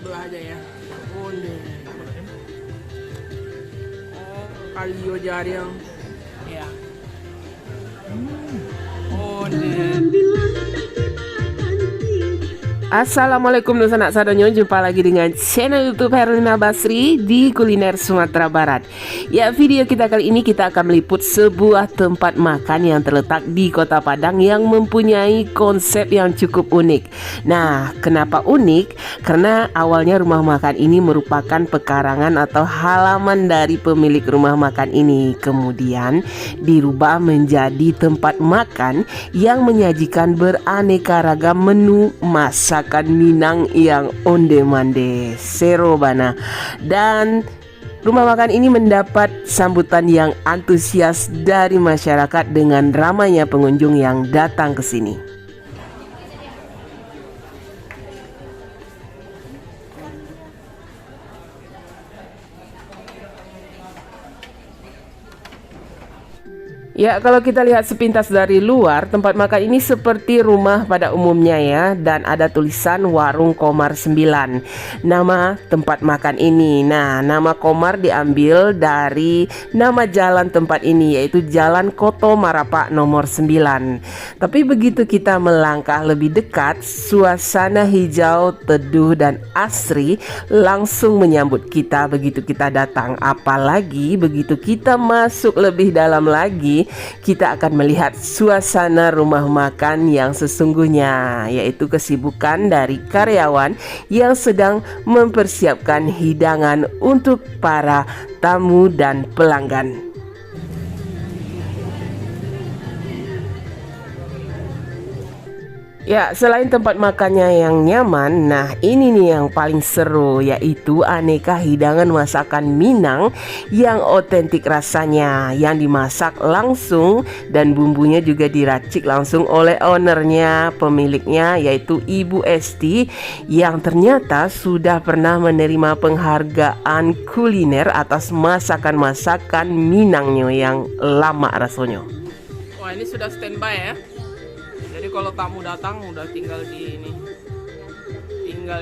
belah aja ya. Onde. Kalio jariang. Ya. Onde. Assalamualaikum dosa nak sadonyo, jumpa lagi dengan channel YouTube Herlina Basri di kuliner Sumatera Barat. Ya, video kita kali ini kita akan meliput sebuah tempat makan yang terletak di Kota Padang yang mempunyai konsep yang cukup unik. Nah, kenapa unik? Karena awalnya rumah makan ini merupakan pekarangan atau halaman dari pemilik rumah makan ini. Kemudian dirubah menjadi tempat makan yang menyajikan beraneka ragam menu masakan Minang yang onde-mande sero bana. Dan rumah makan ini mendapat sambutan yang antusias dari masyarakat dengan ramainya pengunjung yang datang ke sini. Ya, kalau kita lihat sepintas dari luar, tempat makan ini seperti rumah pada umumnya ya. Dan ada tulisan Warung Komar 9 nama tempat makan ini. Nah, nama Komar diambil dari nama jalan tempat ini, yaitu Jalan Koto Marapak nomor 9. Tapi begitu kita melangkah lebih dekat, suasana hijau, teduh dan asri langsung menyambut kita begitu kita datang. Apalagi begitu kita masuk lebih dalam lagi, kita akan melihat suasana rumah makan yang sesungguhnya, yaitu kesibukan dari karyawan yang sedang mempersiapkan hidangan untuk para tamu dan pelanggan. Ya, selain tempat makannya yang nyaman, nah ini nih yang paling seru, yaitu aneka hidangan masakan Minang yang otentik rasanya, yang dimasak langsung dan bumbunya juga diracik langsung oleh ownernya, pemiliknya, yaitu Ibu Esti, yang ternyata sudah pernah menerima penghargaan kuliner atas masakan-masakan Minangnya yang lama rasanya. Wah, ini sudah standby ya. Jadi kalau tamu datang udah tinggal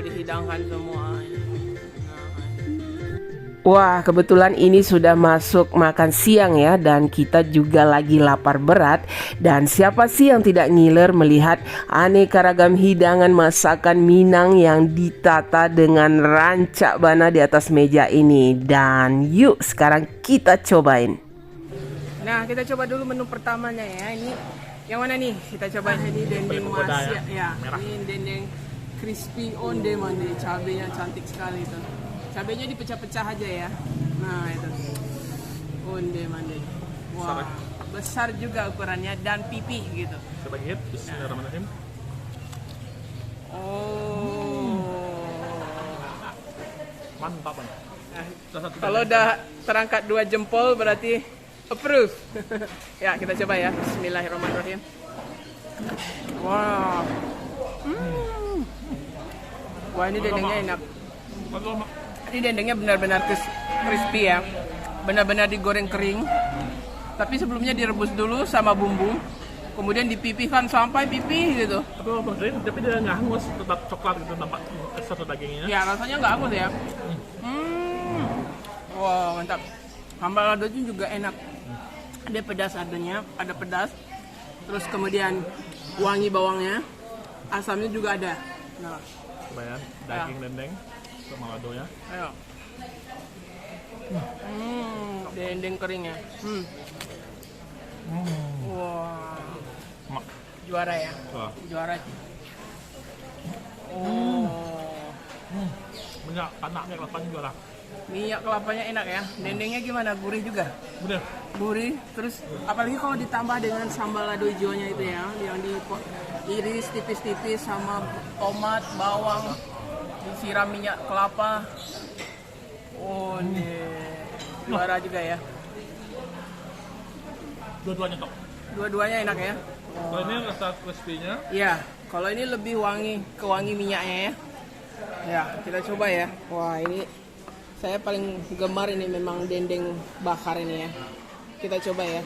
dihidangkan semua. Wah, kebetulan ini sudah masuk makan siang ya, dan kita juga lagi lapar berat. Dan siapa sih yang tidak ngiler melihat aneka ragam hidangan masakan Minang yang ditata dengan rancak bana di atas meja ini. Dan yuk sekarang kita cobain. Nah, kita coba dulu menu pertamanya ya. Ini yang mana nih? Kita coba ini dendeng masia ya. Ini dendeng crispy onde-mande. Cabenya cantik sekali itu. Cabenya dipecah-pecah aja ya. Nah, itu. Onde-mande. Wah, besar juga ukurannya dan pipih gitu. Coba lihat, bismillahirrahmanirrahim. Oh. Mantap, Bang. Kalau udah terangkat 2 jempol berarti approve. Ya, kita coba ya. Bismillahirrahmanirrahim. Wah. Wah, ini dendengnya enak. Ini dendengnya benar-benar crispy ya. Benar-benar digoreng kering. Tapi sebelumnya direbus dulu sama bumbu. Kemudian dipipihkan sampai pipih gitu. Tapi dia nggak hangus, tetap coklat gitu tampak satu dagingnya. Ya, rasanya nggak hangus ya. Wah, mantap. Sambal ladonya juga enak. Ada pedas adanya, ada pedas. Terus kemudian wangi bawangnya, asamnya juga ada. Nah, coba ya, daging dendeng sama ladonya. Ayo. Dendeng keringnya. Wah. Juara ya. Juara. Minyak tanahnya kelapanya juara. Minyak kelapanya enak ya. Dendengnya gimana? Gurih juga? Bener. Gurih. Terus apalagi kalau ditambah dengan sambal lado hijaunya itu ya, yang diiris tipis-tipis sama tomat, bawang, disiram minyak kelapa. Oh, juara juga ya. Dua-duanya top. Dua-duanya enak ya. Kalau ini rasa crispy-nya. Iya, kalau ini lebih kewangi minyaknya ya. Ya, kita coba ya. Wah, ini saya paling gemar ini memang dendeng bakar ini ya. Kita coba ya.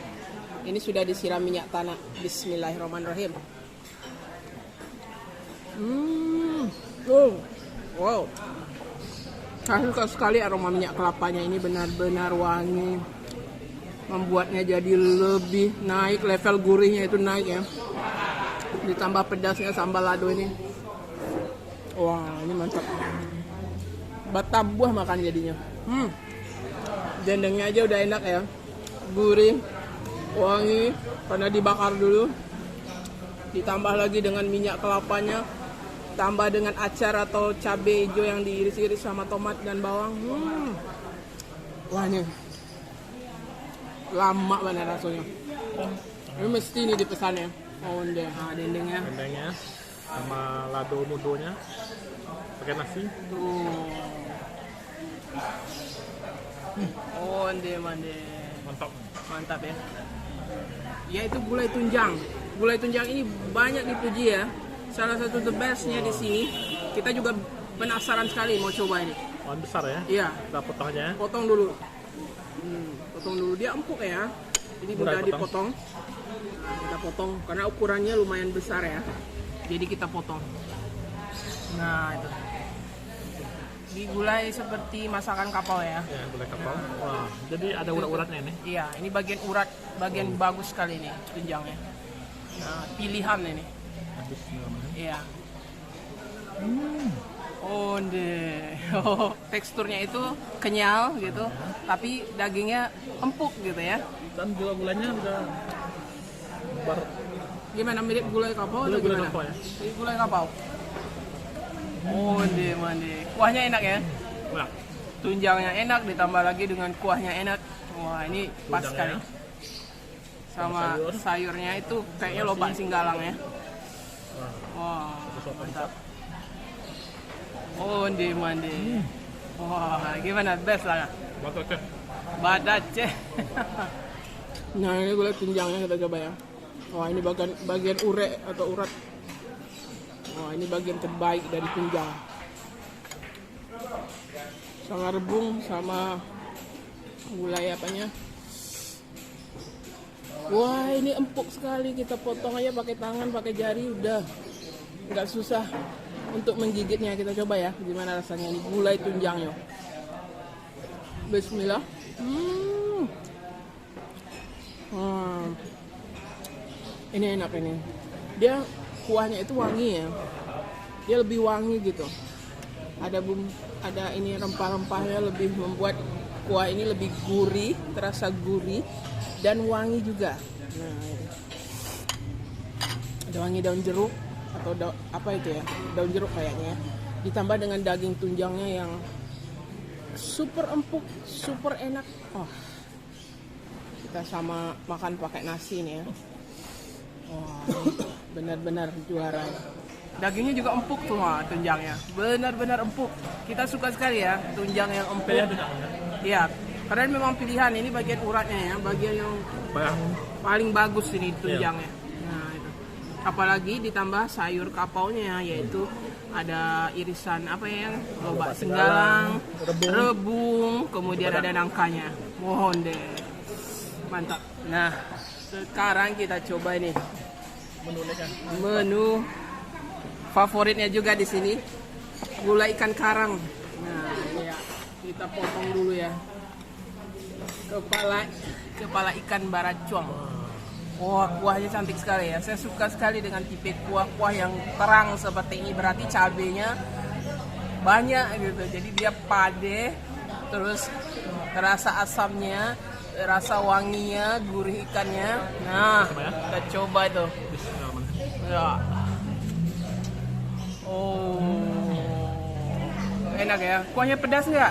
Ini sudah disiram minyak tanah. Bismillahirrahmanirrahim. Wow. Saya suka sekali aroma minyak kelapanya ini, benar-benar wangi, membuatnya jadi lebih naik, level gurihnya itu naik ya. Ditambah pedasnya sambal lado ini, wah ini mantap. Batabuah makan jadinya. Dendengnya aja udah enak ya, gurih, wangi karena dibakar dulu. Ditambah lagi dengan minyak kelapanya, tambah dengan acar atau cabai hijau yang diiris-iris sama tomat dan bawang. Wah ini lama banget rasanya. Ini mesti nih dipesannya. Oh deh, dendengnya. Dendengnya sama lado mudonya pakai nasi. Oh deh, Mantap. mantap ya. Ya itu gulai tunjang. Gulai tunjang ini banyak dipuji ya. Salah satu the bestnya di sini. Kita juga penasaran sekali mau coba ini. Pohon besar ya. Iya. Kita potong aja ya. Potong dulu. Potong dulu, dia empuk ya. Ini mudah dipotong. Kita potong karena ukurannya lumayan besar ya. Jadi kita potong. Nah itu. Digulai seperti masakan kapau ya. Ya, gulai kapau. Wah, jadi ada urat-uratnya ini. Iya, ini bagian urat, bagian bagus sekali nih tunjangnya. Nah, pilihan ini. Habis namanya. Iya. Oh deh. Teksturnya itu kenyal gitu, tapi dagingnya empuk gitu ya. Dan juga gulanya udah bar. Gimana, mirip gulai kapau atau Gulai gimana? kapau ya. Mirip gulai kapau. Oh deh, mandi. Kuahnya enak ya. Wah, Tunjangnya enak, ditambah lagi dengan kuahnya enak. Wah ini pas sekali. Tunjangnya. Sama Sama sayurnya itu kayaknya lobak singgalang ya. wah. Wah, mantap. Oh, mandi. Wah, gimana? Best lah. Mantap Chef. Badace. Nah, ini gulai tunjangnya kita coba ya. Wah, ini bagian ure atau urat. Wah, ini bagian terbaik dari tunjang. Sama rebung, sama gulai apanya. Wah, ini empuk sekali. Kita potong aja pakai tangan, pakai jari, udah nggak susah untuk menggigitnya. Kita coba ya, gimana rasanya ini gulai tunjangnya. Bismillah. Ini enak ini. Dia kuahnya itu wangi ya. Dia lebih wangi gitu. Ada ini rempah-rempahnya lebih membuat kuah ini lebih gurih, terasa gurih dan wangi juga. Nah, ini. Ada wangi daun jeruk atau apa itu ya? Daun jeruk kayaknya ya. Ditambah dengan daging tunjangnya yang super empuk, super enak. Oh. Kita sama makan pakai nasi nih ya. Wah, benar-benar juara. Dagingnya juga empuk tuh tunjangnya, benar-benar empuk. Kita suka sekali ya tunjang yang empuk. Iya, karena memang pilihan ini bagian uratnya ya, bagian yang paling bagus ini tunjangnya. Nah itu. Apalagi ditambah sayur kapaunya, yaitu ada irisan apa ya, lobak senggalang, rebung, kemudian ada nangkanya. Mohon deh, mantap. Nah, sekarang kita coba ini menu favoritnya juga di sini, gulai ikan karang. Nah, ini ya, kita potong dulu ya. Kepala ikan baracuang. Wah, kuahnya cantik sekali ya. Saya suka sekali dengan tipe kuah-kuah yang terang seperti ini. Berarti cabenya banyak gitu. Jadi dia pade, terus terasa asamnya, rasa wanginya, gurih ikannya. Nah, kita coba itu. Ya. Oh, enak ya. Kuahnya pedas nggak?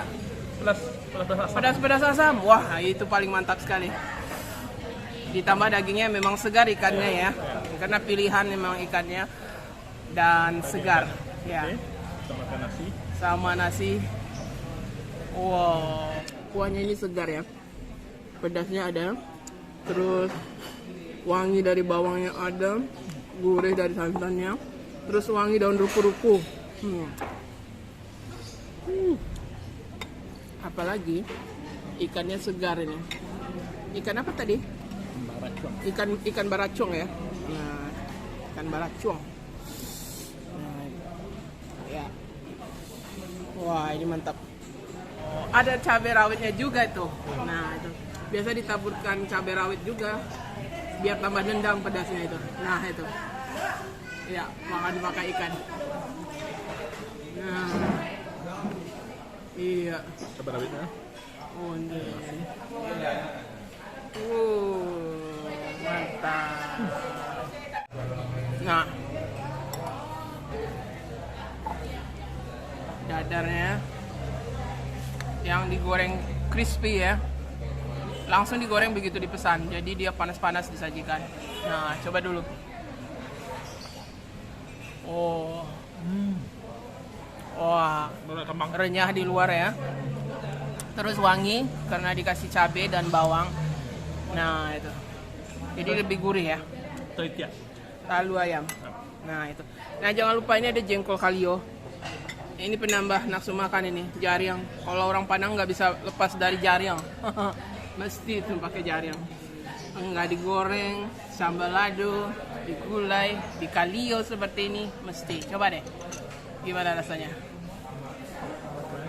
Pedas asam. Wah, itu paling mantap sekali. Ditambah dagingnya memang segar ikannya ya, karena pilihan memang ikannya dan segar. Ya. Sama nasi. Wow, kuahnya ini segar ya. Pedasnya ada, terus wangi dari bawangnya ada, gurih dari santannya, terus wangi daun ruku-ruku. Apalagi ikannya segar ini. Ikan apa tadi? Ikan baracuang ya. Nah, ikan baracuang. Nah, ya. Wah, ini mantap. ada cabai rawitnya juga tuh. Nah itu biasa ditaburkan cabai rawit juga biar tambah nendang pedasnya itu. Nah itu, ya makan dipakai ikan. Nah, iya. Cabai rawitnya. Oh ini. Mantap. Nah, dadarnya yang digoreng crispy ya, langsung digoreng begitu dipesan, jadi dia panas-panas disajikan. Nah, coba dulu. Oh, wah, renyah di luar ya, terus wangi karena dikasih cabai dan bawang. Nah itu, jadi lebih gurih ya. Teliti ya. Talu ayam. Nah itu. Nah jangan lupa ini ada jengkol kalio. Ini penambah nafsu makan ini, jariang. Kalau orang Padang nggak bisa lepas dari jariang. Mesti itu pakai jariang. Nggak digoreng, sambal lado, digulai, di kalio seperti ini, mesti. Coba deh, gimana rasanya?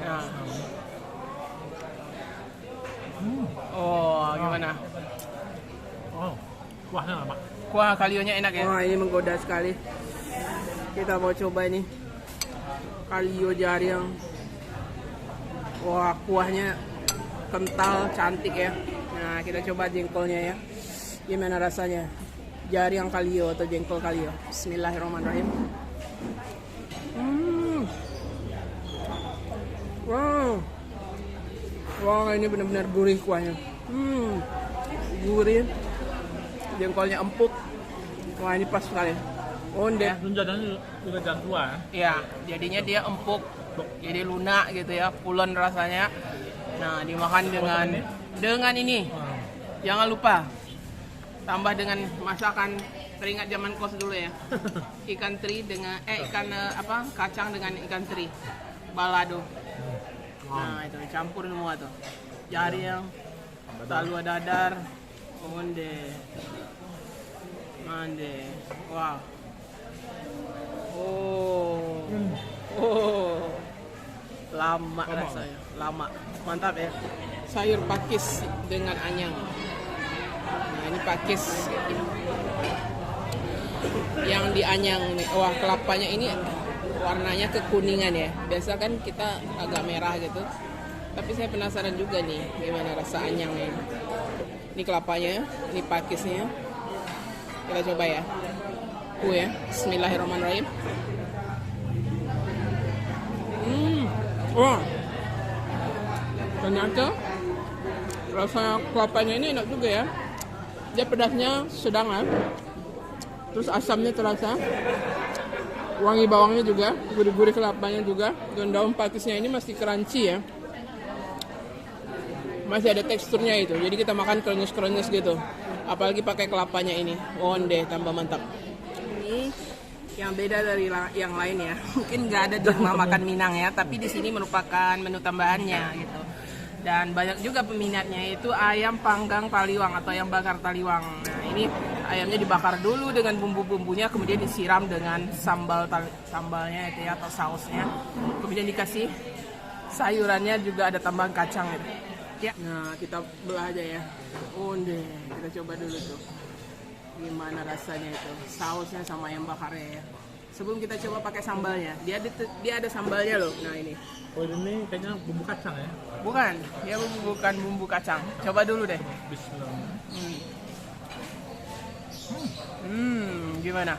Nah. Oh, gimana? Oh, kuahnya lama. Kuah kalionya enak ya? Wah, ini menggoda sekali. Kita mau coba ini. Kalio jariang. Wah, kuahnya kental, cantik ya. Nah, kita coba jengkolnya ya. Gimana rasanya? Jariang kalio atau jengkol kalio. Bismillahirrahmanirrahim. Wow. Wah, ini benar-benar gurih kuahnya. Gurih. Jengkolnya empuk. Wah, ini pas sekali. Onde. Tunjangannya juga jangan tua. Iya, jadinya dia empuk. Jadi lunak gitu ya, pulen rasanya. Nah, dimakan dengan ini. Jangan lupa tambah dengan masakan teringat zaman kos dulu ya. Ikan teri dengan kacang dengan ikan teri. Balado. Nah, itu campur semua tuh. Jariang, talua dadar, onde. Mande. Wow. Lama rasanya, lama, mantap ya. Sayur pakis dengan anyang. Nah ini pakis yang dianyang nih. Wah, kelapanya ini warnanya kekuningan ya. Biasa kan kita agak merah gitu. Tapi saya penasaran juga nih gimana rasa anyangnya. Ini kelapanya, ini pakisnya. Kita coba ya. Ya, bismillahirrahmanirrahim. Wah, ternyata rasa kelapanya ini enak juga ya. Dia pedasnya sedang ya. Terus asamnya terasa. Wangi bawangnya juga, gurih-gurih kelapanya juga. Dan daun pakisnya ini masih crunchy ya. Masih ada teksturnya itu. Jadi kita makan krenyes-krenyes gitu. Apalagi pakai kelapanya ini. Onde, tambah mantap. Ini yang beda dari yang lain ya. Mungkin nggak ada di rumah makan Minang ya, tapi di sini merupakan menu tambahannya gitu. Dan banyak juga peminatnya, itu ayam panggang taliwang atau ayam bakar taliwang. Nah ini ayamnya dibakar dulu dengan bumbu-bumbunya, kemudian disiram dengan sambalnya itu ya, atau sausnya. Kemudian dikasih sayurannya, juga ada tambahan kacang gitu. Ya. Nah kita belah aja ya. Onde, kita coba dulu tuh. Gimana rasanya itu, sausnya sama ayam bakarnya ya. Sebelum kita coba pakai sambalnya, dia ada sambalnya loh. Nah ini. Oh ini kayaknya bumbu kacang ya? Bukan, dia bukan bumbu kacang. Coba dulu deh. Bismillah. Gimana?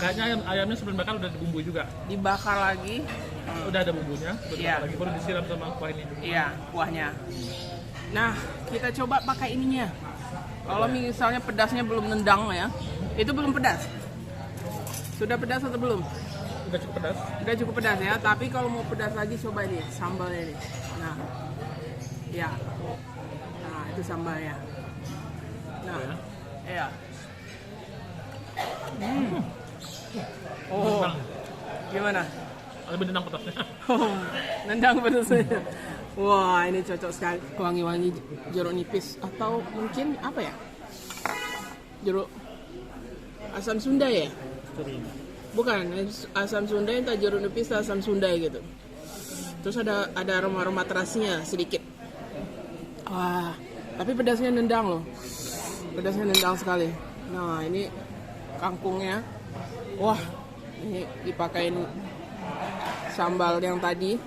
Kayaknya ayamnya sebelum bakar udah dibumbu juga. Dibakar lagi. Udah ada bumbunya, Iya. lagi baru disiram sama kuah ini. Iya, kuahnya. Nah, kita coba pakai ininya. Kalau misalnya pedasnya belum nendang ya, itu belum pedas. Sudah pedas atau belum? Udah cukup pedas. Udah cukup pedas ya, tapi kalau mau pedas lagi coba ini sambalnya ini. Nah, ya. Nah, itu sambalnya. Nah, iya. Oh, gimana? Lebih nendang pedasnya. Nendang pedasnya. Wah, ini cocok sekali. Wangi-wangi jeruk nipis atau mungkin apa ya? Jeruk asam Sunda ya? Bukan, asam Sunda, entah jeruk nipis atau asam Sunda gitu. Terus ada aroma-aroma terasinya sedikit. Wah, tapi pedasnya nendang loh. Pedasnya nendang sekali. Nah, ini kangkungnya. Wah, ini dipakein sambal yang tadi.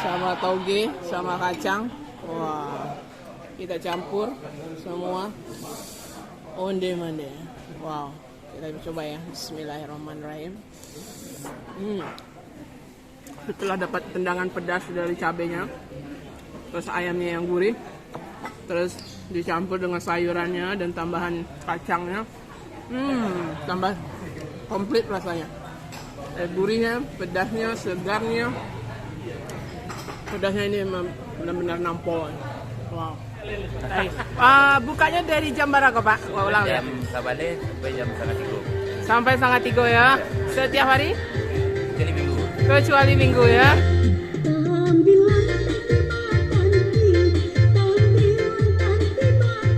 Sama toge, sama kacang. Wah, kita campur semua. Onde-mande. Wow, kita coba ya. Bismillahirrahmanirrahim. Setelah dapat tendangan pedas dari cabenya, terus ayamnya yang gurih, terus dicampur dengan sayurannya dan tambahan kacangnya, tambah komplit rasanya. Gurihnya, pedasnya, segarnya, pedasnya ini benar-benar nampol. Wow. Bukanya dari jam berapa Pak? Ulang ya. Jam sabale sampai jam setengah 3. Sampai setengah 3 ya. Setiap hari? Jadi minggu. Kecuali minggu ya.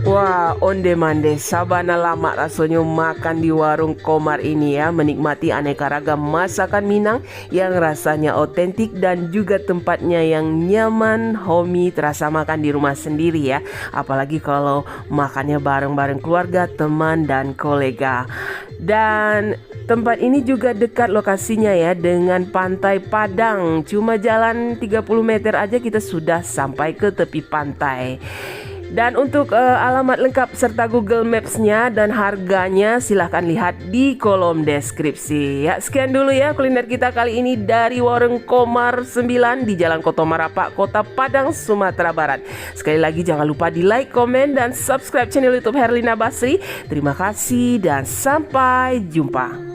Wah, onde-mande, sabana lama rasanya makan di warung Komar ini ya. Menikmati aneka ragam masakan Minang yang rasanya otentik dan juga tempatnya yang nyaman, homey, terasa makan di rumah sendiri ya. Apalagi kalau makannya bareng-bareng keluarga, teman, dan kolega. Dan tempat ini juga dekat lokasinya ya dengan Pantai Padang. Cuma jalan 30 meter aja kita sudah sampai ke tepi pantai. Dan untuk alamat lengkap serta Google Maps-nya dan harganya silahkan lihat di kolom deskripsi. Ya, sekian dulu ya kuliner kita kali ini dari Warung Komar 9 di Jalan Koto Marapak, Kota Padang, Sumatera Barat. Sekali lagi jangan lupa di like, komen, dan subscribe channel YouTube Herlina Basri. Terima kasih dan sampai jumpa.